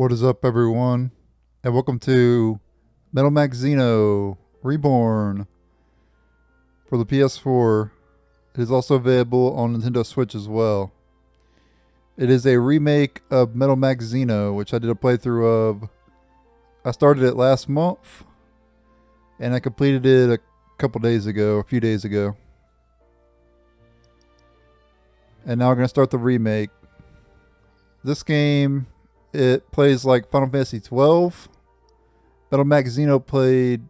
What is up, everyone, and welcome to Metal Max Xeno Reborn for the PS4. It is also available on Nintendo Switch as well. It is a remake of Metal Max Xeno, which I did a playthrough of. I started it last month, and I completed it a few days ago. And now we're going to start the remake. This game, it plays like Final Fantasy XII. Metal Max Xeno played,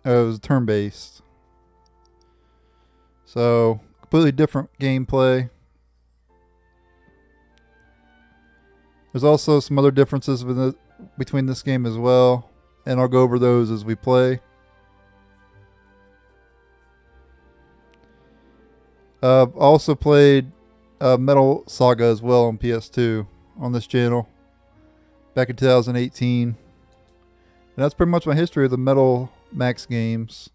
it was turn-based. So, completely different gameplay. There's also some other differences between this game as well, and I'll go over those as we play. I've also played Metal Saga as well on PS2 on this channel back in 2018. And that's pretty much my history of the Metal Max games.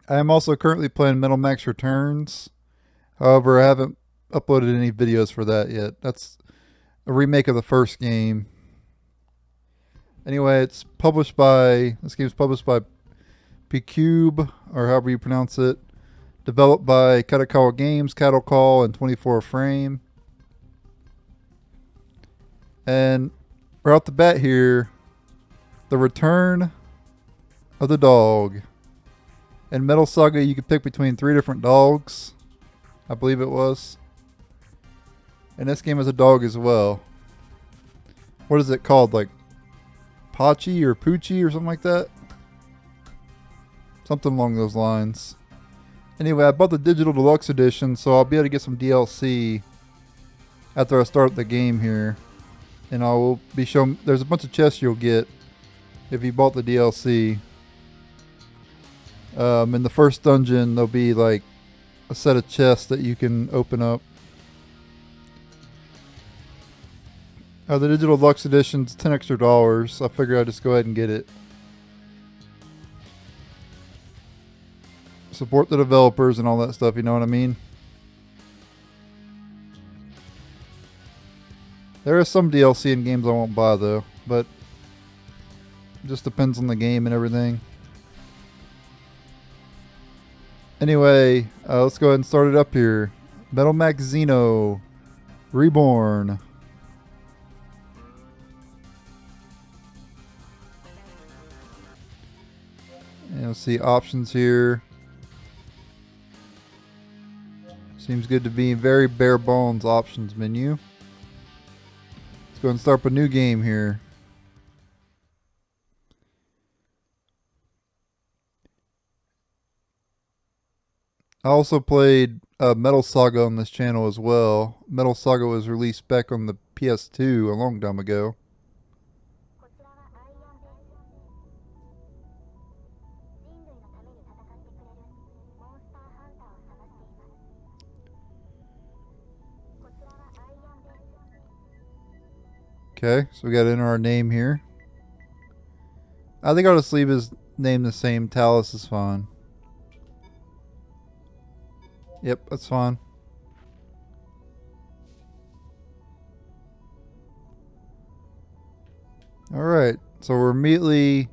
I am also currently playing Metal Max Returns. However, I haven't uploaded any videos for that yet. That's a remake of the first game. Anyway, this game's published by Pqube, or however you pronounce it. Developed by Kadokawa Games, Kadokawa, and 24 Frame. And right off the bat here, the return of the dog. In Metal Saga, you could pick between 3 different dogs, I believe it was. And this game has a dog as well. What is it called? Like Pachi or Poochie or something like that? Something along those lines. Anyway, I bought the digital deluxe edition, so I'll be able to get some DLC after I start the game here. And I will be showing, there's a bunch of chests you'll get if you bought the DLC. In the first dungeon, there'll be like a set of chests that you can open up. The digital deluxe edition's $10 extra. I figured I'd just go ahead and get it. Support the developers and all that stuff, you know what I mean? There is some DLC in games I won't buy though, but it just depends on the game and everything. Anyway, let's go ahead and start it up here. Metal Max Xeno Reborn. And you'll see options here. Seems good to be very bare bones options menu. Let's go and start up a new game here. I also played Metal Saga on this channel as well. Metal Saga was released back on the PS2 a long time ago. Okay, so we got to enter our name here. I think I'll just leave his name the same. Talus is fine. Yep, that's fine. Alright, so we're immediately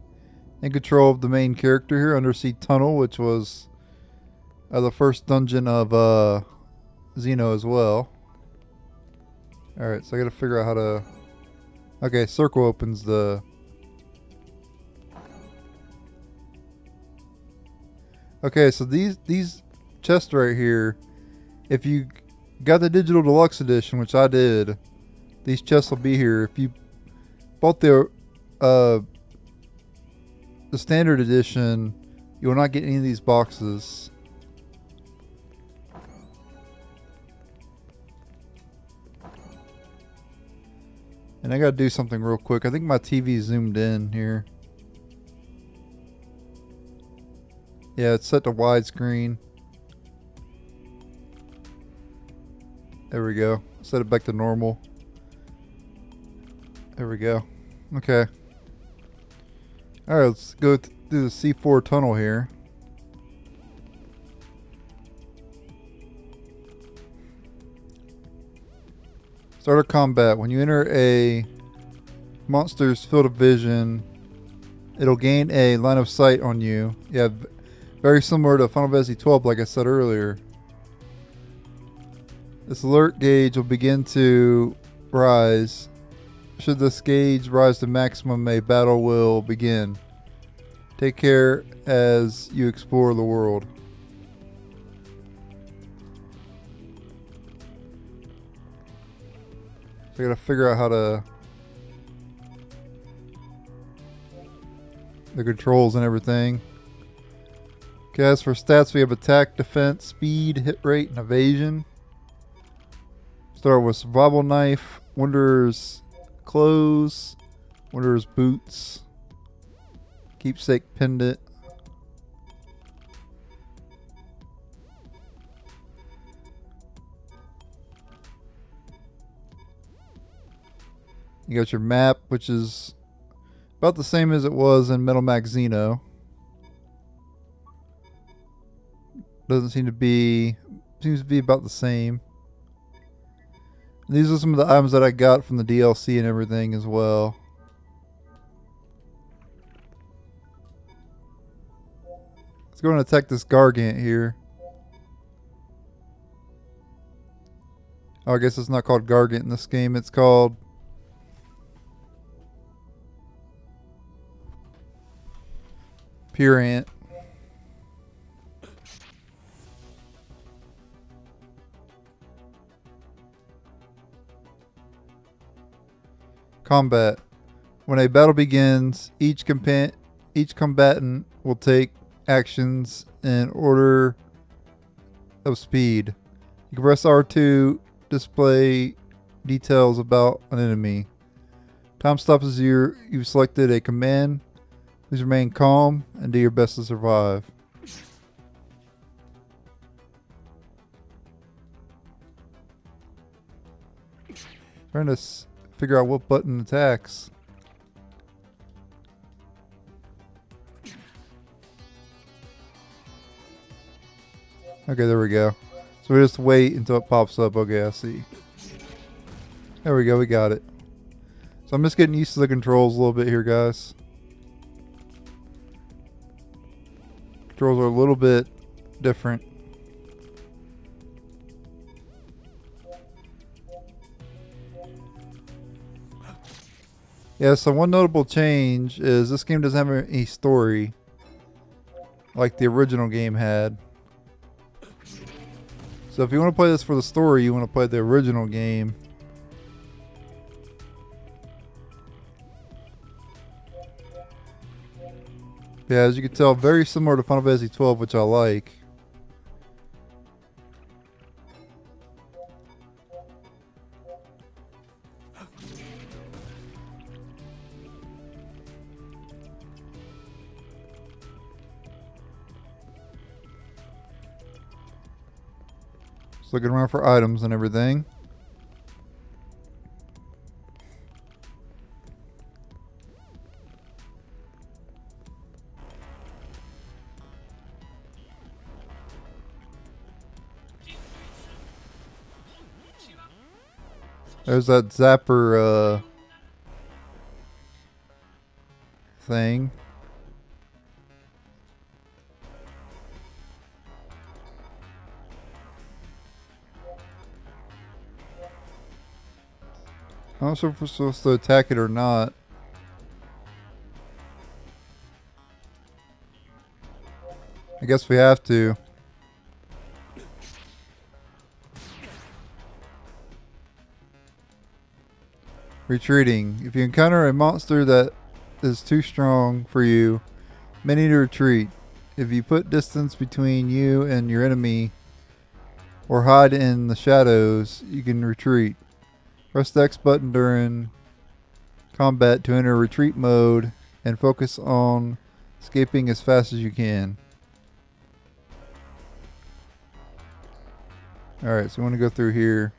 in control of the main character here, Undersea Tunnel, which was the first dungeon of Xeno as well. Alright, so I gotta figure out how to... Okay, circle opens the... Okay, so these chests right here, if you got the digital deluxe edition, which I did, these chests will be here. If you bought the standard edition, you will not get any of these boxes. And I gotta do something real quick. I think my TV zoomed in here. Yeah, it's set to widescreen. There we go. Set it back to normal. There we go. Okay. Alright, let's go through the C4 tunnel here. Start of combat. When you enter a monster's field of vision, it'll gain a line of sight on you. Yeah, very similar to Final Fantasy XII, like I said earlier. This alert gauge will begin to rise. Should this gauge rise to maximum, a battle will begin. Take care as you explore the world. So I gotta figure out how to... the controls and everything. Okay, as for stats, we have attack, defense, speed, hit rate, and evasion. Start with survival knife, wanderer's clothes, wanderer's boots, keepsake pendant. You got your map, which is about the same as it was in Metal Max Xeno. Doesn't seem to be... seems to be about the same. And these are some of the items that I got from the DLC and everything as well. Let's go and attack this Gargant here. Oh, I guess it's not called Gargant in this game. It's called... Pure Ant. Combat. When a battle begins, each combatant will take actions in order of speed. You can press R2 to display details about an enemy. Time stops as you've selected a command. Please remain calm and do your best to survive. Trying to figure out what button attacks. Okay, there we go. So we just wait until it pops up. Okay, I see. There we go, we got it. So I'm just getting used to the controls a little bit here, guys. Controls are a little bit different. Yeah, so one notable change is this game doesn't have any story like the original game had. So if you want to play this for the story, you want to play the original game. Yeah, as you can tell, very similar to Final Fantasy XII, which I like. Just looking around for items and everything. There's that zapper thing. I'm not sure if we're supposed to attack it or not. I guess we have to. Retreating. If you encounter a monster that is too strong for you, you may need to retreat. If you put distance between you and your enemy or hide in the shadows, you can retreat. Press the X button during combat to enter retreat mode and focus on escaping as fast as you can. Alright, so we want to go through here.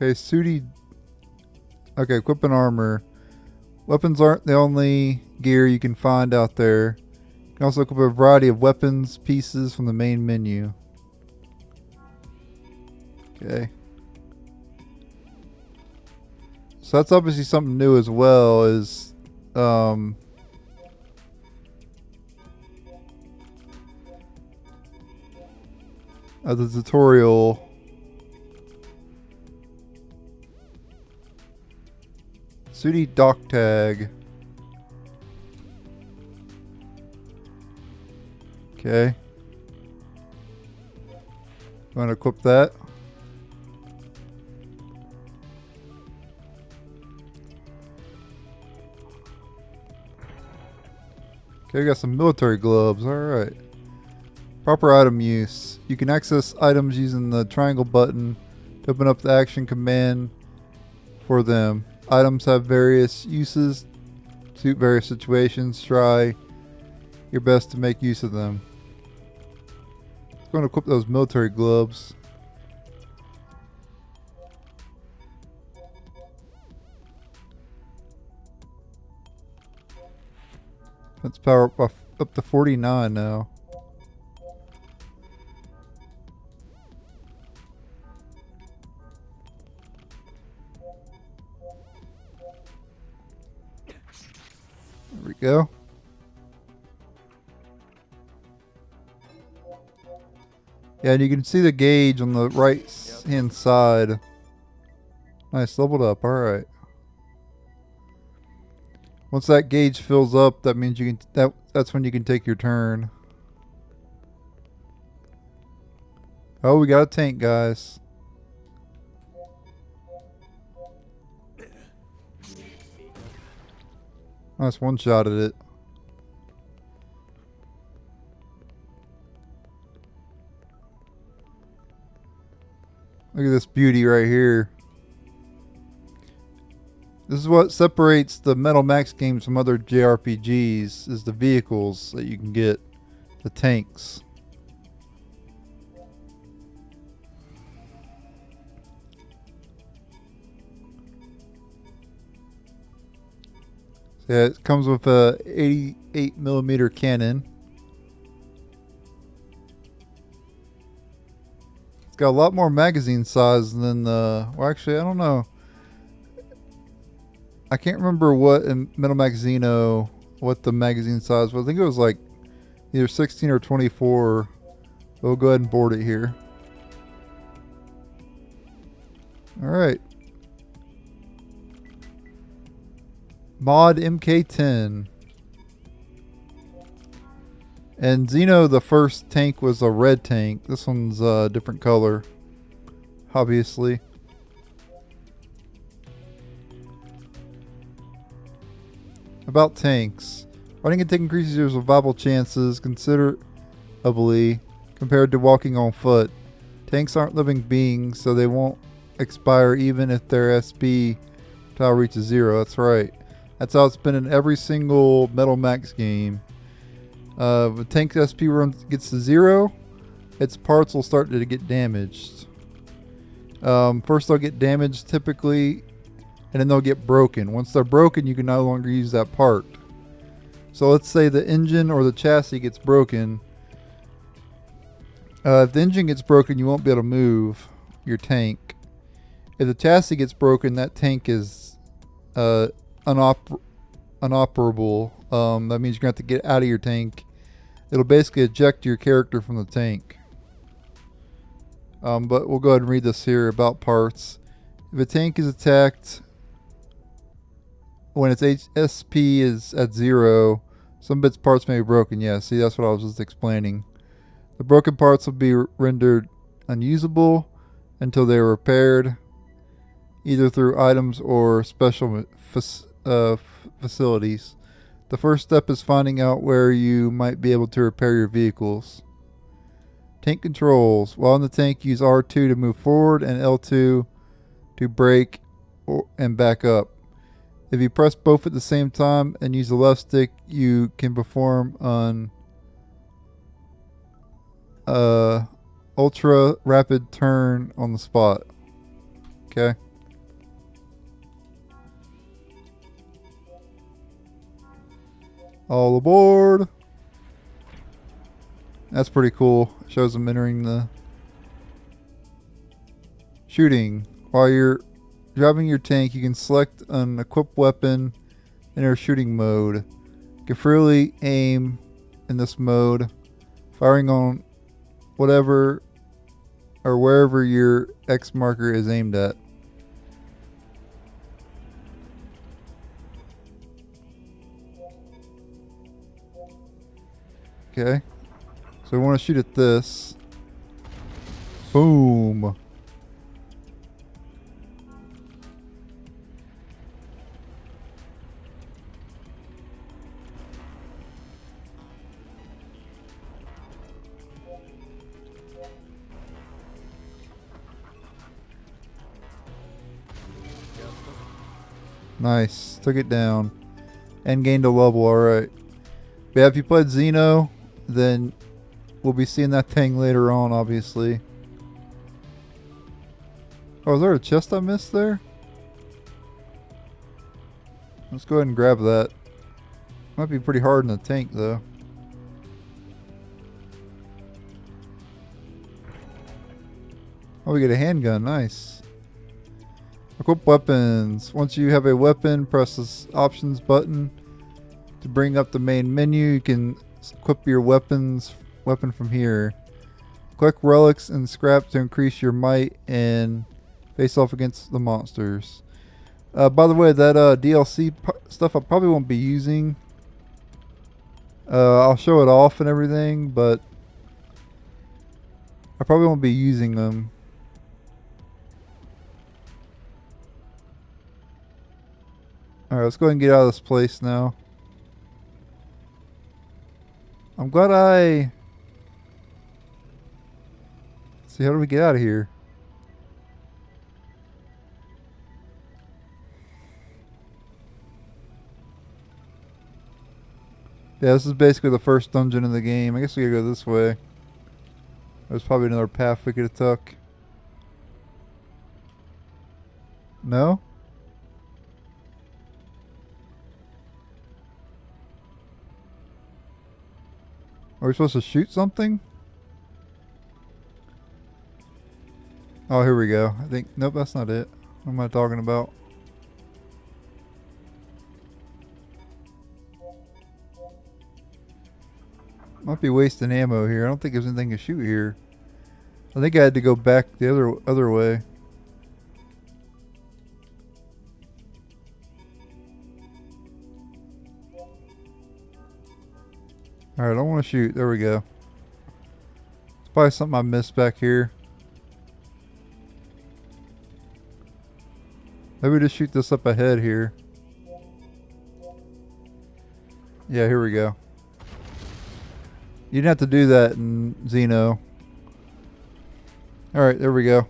Okay, Sudi. Okay, equip an armor. Weapons aren't the only gear you can find out there. You can also equip a variety of weapons pieces from the main menu. Okay. So that's obviously something new as well, is the tutorial. Sooty dock tag. Okay. Want to equip that? Okay, we got some military gloves. Alright. Proper item use. You can access items using the triangle button to open up the action command for them. Items have various uses, suit various situations. Try your best to make use of them. I'm going to equip those military gloves. Let's power up to 49 now. There we go. Yeah, and you can see the gauge on the right hand side. Nice, leveled up. Alright. Once that gauge fills up, that means you can that's when you can take your turn. Oh, we got a tank, guys. Nice one shot at it. Look at this beauty right here. This is what separates the Metal Max games from other JRPGs, is the vehicles that you can get. The tanks. So yeah, it comes with a 88mm cannon. It's got a lot more magazine size than the... Well, actually, I don't know. I can't remember what in Metal Max Xeno, what the magazine size was. I think it was like either 16 or 24. We'll go ahead and board it here. Alright. Mod MK10. And Xeno, the first tank was a red tank. This one's a different color, obviously. About tanks. Riding a tank increases your survival chances considerably compared to walking on foot. Tanks aren't living beings, so they won't expire even if their SP tile reaches 0. That's right. That's how it's been in every single Metal Max game. If a tank SP gets to 0, its parts will start to get damaged. First they'll get damaged typically, and then they'll get broken. Once they're broken, you can no longer use that part. So let's say the engine or the chassis gets broken. If the engine gets broken, you won't be able to move your tank. If the chassis gets broken, that tank is inoperable. That means you're going to have to get out of your tank. It'll basically eject your character from the tank. But we'll go ahead and read this here about parts. If a tank is attacked when its SP is at 0, some of its parts may be broken. Yeah, see, that's what I was just explaining. The broken parts will be rendered unusable until they are repaired, either through items or special facilities. The first step is finding out where you might be able to repair your vehicles. Tank controls. While in the tank, use R2 to move forward and L2 to brake and back up. If you press both at the same time and use the left stick, you can perform an ultra rapid turn on the spot. Okay. All aboard. That's pretty cool. Shows them entering the shooting. While you're driving your tank, you can select an equipped weapon in our shooting mode. You can freely aim in this mode, firing on whatever or wherever your X marker is aimed at. Okay, so we want to shoot at this. Boom. Nice, took it down and gained a level. Alright. But yeah, if you played Xeno, then we'll be seeing that thing later on, obviously. Oh, is there a chest I missed there? Let's go ahead and grab that. Might be pretty hard in the tank, though. Oh, we get a handgun. Nice. Equip weapons. Once you have a weapon, press this options button to bring up the main menu. You can equip your weapon from here. Collect relics and scrap to increase your might and face off against the monsters. By the way, that DLC stuff I probably won't be using. I'll show it off and everything, but I probably won't be using them. Alright, let's go ahead and get out of this place now. I'm glad let's see, how do we get out of here? Yeah, this is basically the first dungeon in the game. I guess we gotta go this way. There's probably another path we could have took. No? Are we supposed to shoot something? Oh, here we go. I think, nope, that's not it. What am I talking about? Might be wasting ammo here. I don't think there's anything to shoot here. I think I had to go back the other way. Alright, I don't want to shoot. There we go. It's probably something I missed back here. Maybe just shoot this up ahead here. Yeah, here we go. You didn't have to do that in Xeno. Alright, there we go.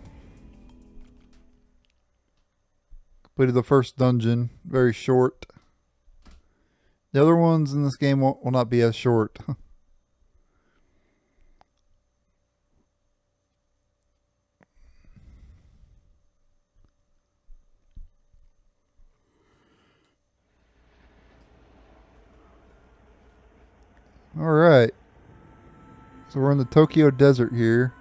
Completed the first dungeon. Very short. The other ones in this game will not be as short. Alright. So we're in the Tokyo desert here.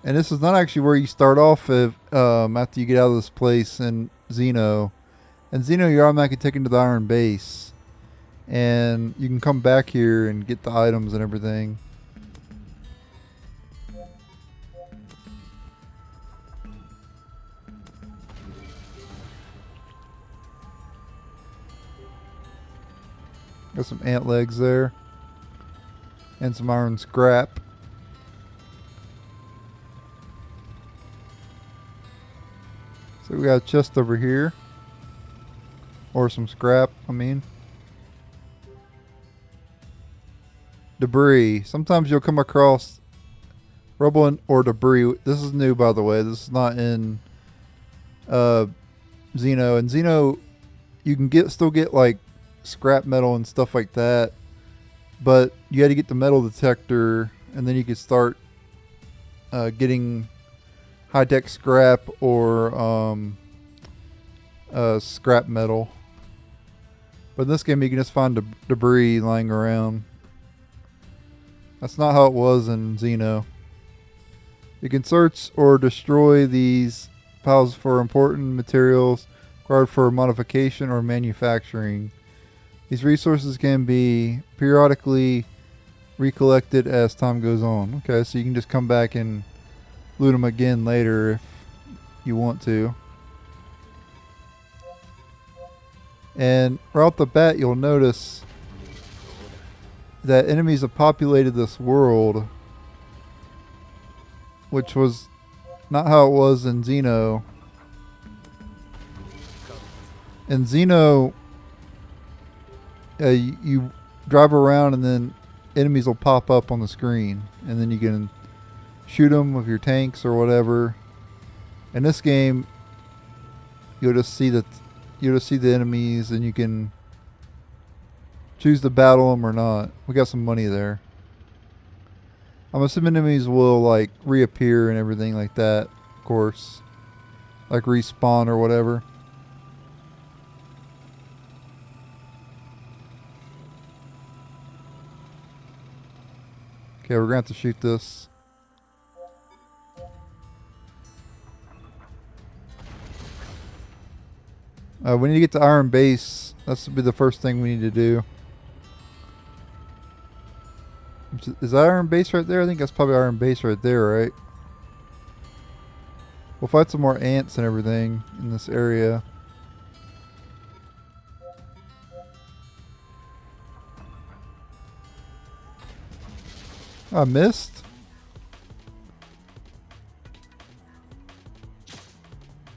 And this is not actually where you start off if, after you get out of this place in Xeno. In Xeno, you're automatically taken to the Iron Base. And you can come back here and get the items and everything. Got some ant legs there. And some iron scrap. So we got a chest over here. Or some scrap, I mean. Debris. Sometimes you'll come across rubble or debris. This is new, by the way. This is not in Xeno. In Xeno, you can still get like scrap metal and stuff like that. But you had to get the metal detector, and then you could start getting high-tech scrap or scrap metal. But in this game, you can just find debris lying around. That's not how it was in Xeno. You can search or destroy these piles for important materials required for modification or manufacturing. These resources can be periodically recollected as time goes on. Okay, so you can just come back and loot them again later if you want to. And right off the bat, you'll notice that enemies have populated this world, which was not how it was in Xeno. In Xeno, you drive around and then enemies will pop up on the screen, and then you can shoot them with your tanks or whatever. In this game, you'll just see the enemies, and you can choose to battle them or not. We got some money there. I'm assuming enemies will like reappear and everything like that, of course, like respawn or whatever. Okay, we're gonna have to shoot this. We need to get to Iron Base. That's to be the first thing we need to do. Is that Iron Base right there? I think that's probably Iron Base right there, right? We'll fight some more ants and everything in this area. I missed.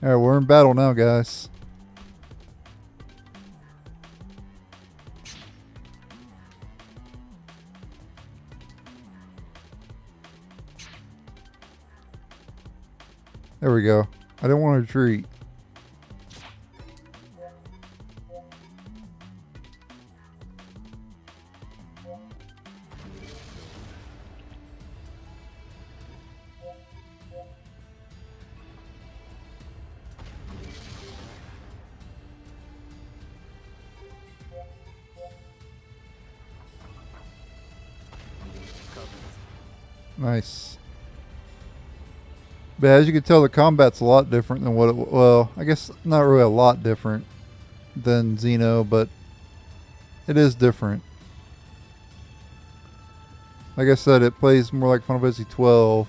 Alright, we're in battle now, guys. There we go. I didn't want to retreat. Nice. But as you can tell, the combat's a lot different than what it... Well, I guess not really a lot different than Xeno, but it is different. Like I said, it plays more like Final Fantasy XII.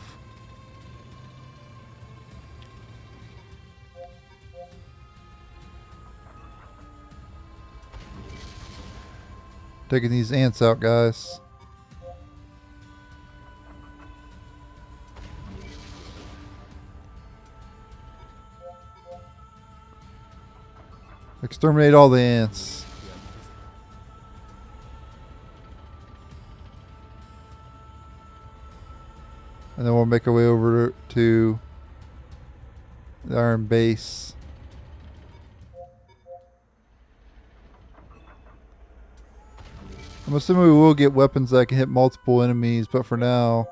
Taking these ants out, guys. Exterminate all the ants. And then we'll make our way over to the Iron Base. I'm assuming we will get weapons that can hit multiple enemies, but for now,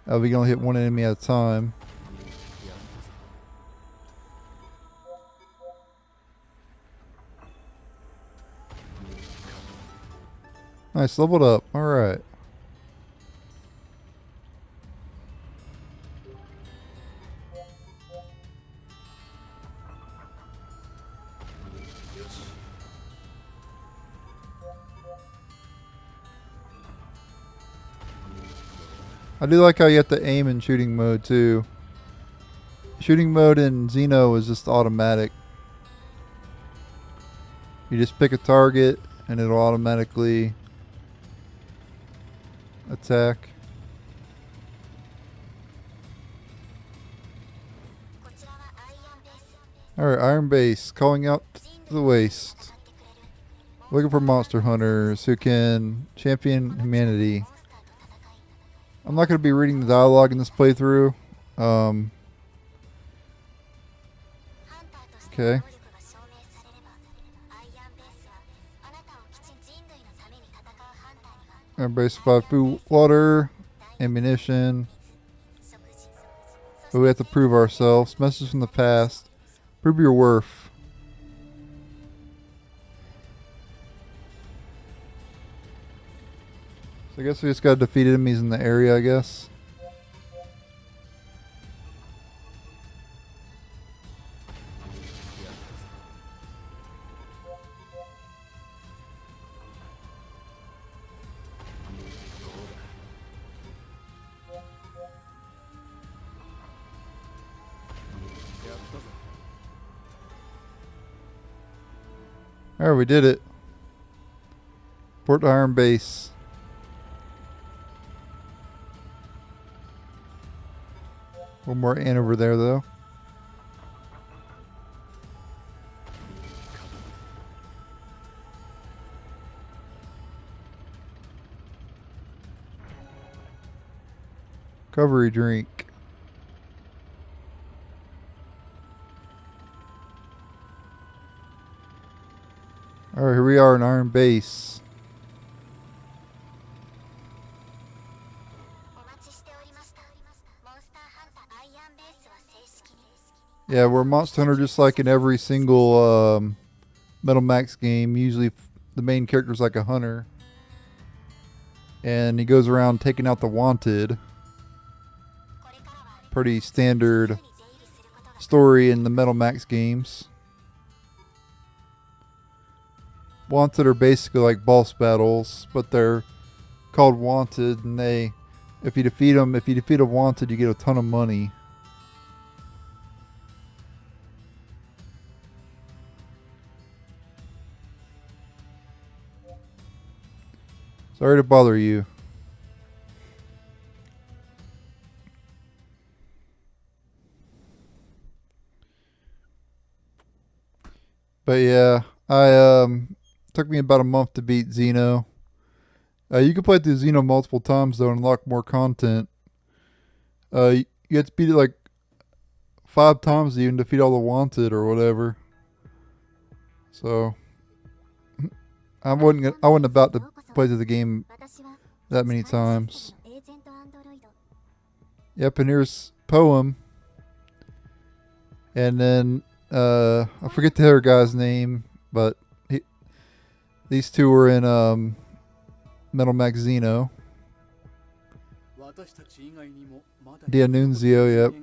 we can only hit one enemy at a time. Nice, leveled up. Alright. I do like how you have to aim in shooting mode too. Shooting mode in Xeno is just automatic. You just pick a target and it'll automatically attack. Alright, Iron Base, calling out to the waste. Looking for monster hunters who can champion humanity. I'm not going to be reading the dialogue in this playthrough. Okay. Iron Base supply food, water, ammunition. But we have to prove ourselves. Message from the past. Prove your worth. So I guess we just gotta defeat enemies in the area, I guess. Alright, we did it. Port to Iron Base. One more ant over there, though. Recovery drink. Alright, here we are in Iron Base. Yeah, we're a monster hunter just like in every single Metal Max game. Usually the main character's like a hunter. And he goes around taking out the wanted. Pretty standard story in the Metal Max games. Wanted are basically like boss battles, but they're called wanted, and if you defeat a wanted, you get a ton of money. Sorry to bother you. But yeah, took me about a month to beat Xeno. You can play through Xeno multiple times though and unlock more content. You have to beat it like 5 times to even defeat all the wanted or whatever. So I wasn't about to play through the game that many times. Yep, and here's Poem. And then I forget the other guy's name, but these two were in Metal Max Xeno. D'Annunzio, yep.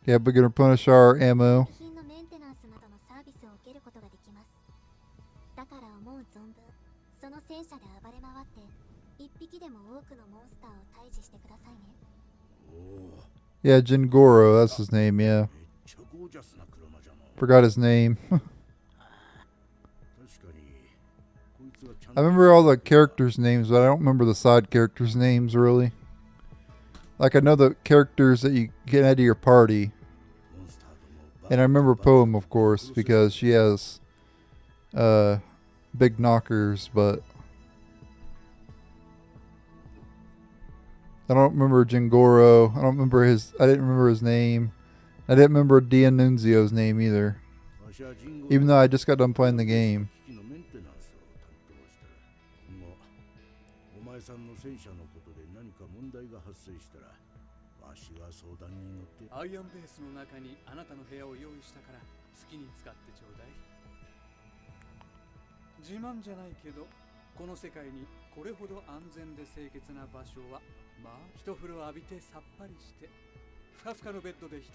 Yeah, we're gonna replenish our ammo. Yeah, Jingoro, that's his name, yeah. Forgot his name. I remember all the characters' names, but I don't remember the side characters' names, really. Like, I know the characters that you get out of your party. And I remember Poem, of course, because she has big knockers, but I don't remember Jingoro. I didn't remember his name. I didn't remember D'Annunzio's name either. Even though I just got done playing the game.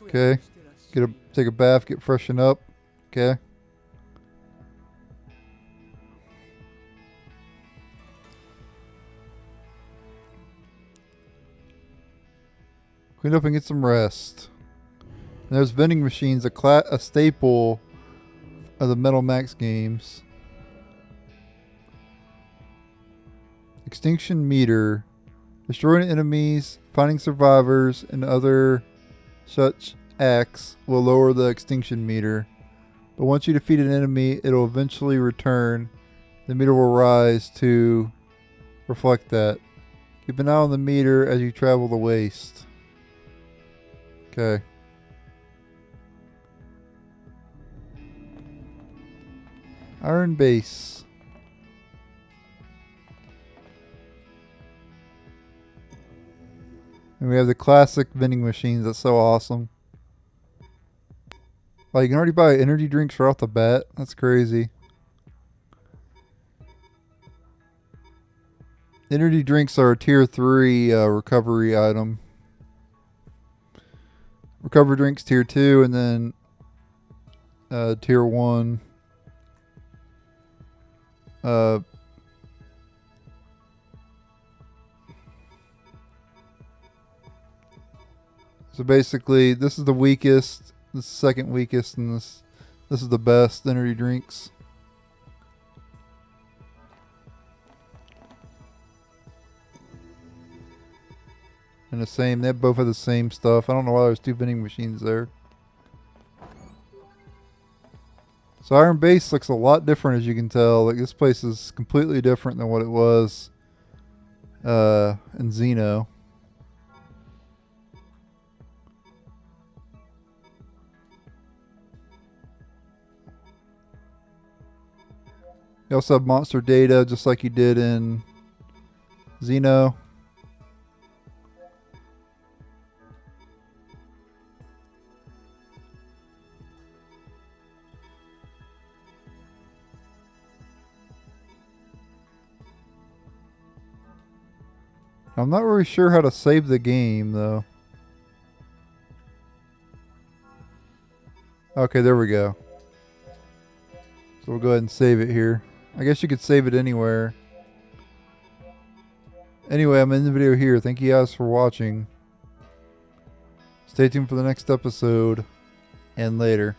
Okay, take a bath, get freshened up. Okay. Clean up and get some rest. And there's vending machines, a staple of the Metal Max games. Extinction meter. Destroying enemies, finding survivors, and other such acts will lower the extinction meter. But once you defeat an enemy, it'll eventually return. The meter will rise to reflect that. Keep an eye on the meter as you travel the waste. Okay. Iron Base. And we have the classic vending machines. That's so awesome. Like, you can already buy energy drinks right off the bat. That's crazy. Energy drinks are a tier 3 recovery item. Recovery drinks tier 2, and then tier 1. So basically, this is the weakest. This is the second weakest, and this is the best energy drinks. And the same, they both have the same stuff. I don't know why there's 2 vending machines there. So Iron Base looks a lot different, as you can tell. Like, this place is completely different than what it was in Xeno. You also have monster data, just like you did in Xeno. I'm not really sure how to save the game, though. Okay, there we go. So we'll go ahead and save it here. I guess you could save it anywhere. Anyway, I'm in the video here. Thank you guys for watching. Stay tuned for the next episode, and later.